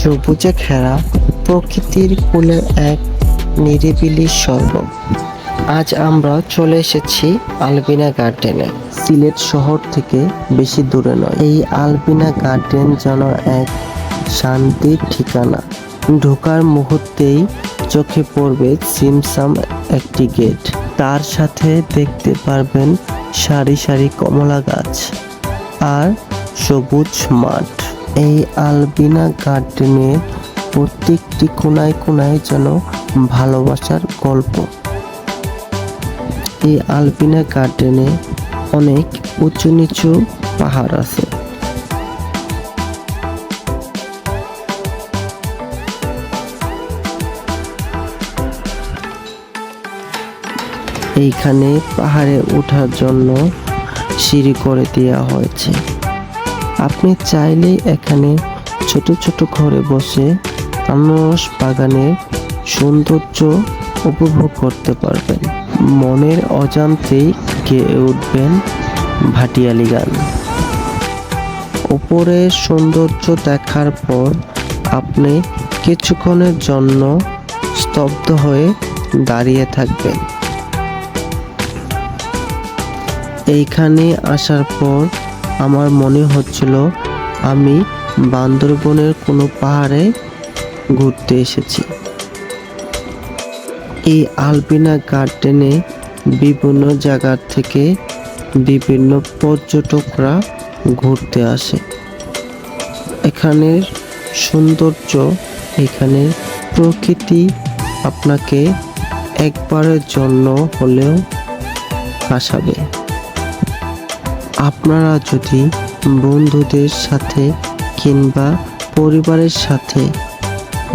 সবুজে ঘেরা প্রকৃতির কোলের এক নিরিবিলি স্বর্গ। আজ আমরা চলে এসেছি আলবিনা গার্ডেনে। সিলেট শহর থেকে বেশি দূরে নয়। এই আলবিনা গার্ডেন যেন এক শান্তির ঠিকানা। ঢোকার মুহূর্তেই চোখে পড়বে ছিমছাম একটি গেট, তার সাথে দেখতে পারবেন সারি সারি কমলা গাছ আর সবুজ মাঠ। এই আলবিনা গার্ডেনের প্রত্যেকটি কোনায় কোনায় যেন ভালোবাসার গল্প। এই আলবিনা গার্ডেনে অনেক উঁচু নিচু পাহাড় আছে। এইখানে পাহাড়ে ওঠার জন্য সিঁড়ি করে দেওয়া হয়েছে। আপনি চাইলেই এখানে ছোট ছোট ঘরে বসে আনারস বাগানের সৌন্দর্য উপভোগ করতে পারবেন। মনের অজান্তেই গেয়ে উঠবেন ভাটিয়ালি গান। উপরের সৌন্দর্য দেখার পর আপনি কিছুক্ষণের জন্য স্তব্ধ হয়ে দাঁড়িয়ে থাকবেন। এইখানে আসার পর আমার মনে হচ্ছিল আমি বান্দরবনের কোনো পাহাড়ে ঘুরতে এসেছি। এই আলবিনা গার্ডেনে বিভিন্ন জায়গা থেকে বিভিন্ন পর্যটকরা ঘুরতে আসে। এখানের সৌন্দর্য, এখানের প্রকৃতি আপনাকে একবারের জন্য হলেও ভাসাবে। আপনারা যদি বন্ধুদের সাথে কিংবা পরিবারের সাথে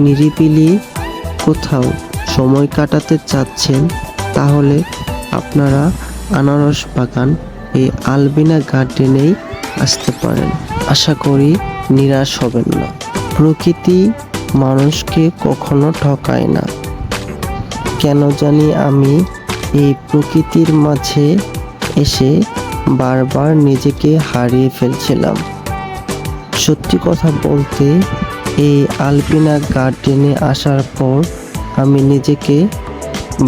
নিরিবিলি কোথাও সময় কাটাতে চাচ্ছেন, তাহলে আপনারা আনারস বাগান এই আলবিনা গার্ডেনেই আসতে পারেন। আশা করি নিরাশ হবেন না। প্রকৃতি মানুষকে কখনো ঠকায় না। কেন জানি আমি এই প্রকৃতির মাঝে এসে বারবার নিজেকে হারিয়ে ফেলছিলাম। সত্যি কথা বলতে, এই আলবিনা গার্ডেনে আসার পর আমি নিজেকে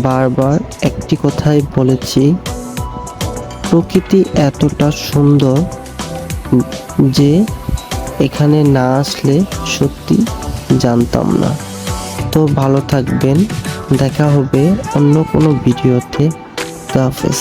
বারবার একটি কথাই বলেছি, প্রকৃতি এতটা সুন্দর যে এখানে না আসলে সত্যি জানতাম না। তো ভালো থাকবেন, দেখা হবে অন্য কোনো ভিডিওতে। আল্লাহ হাফেজ।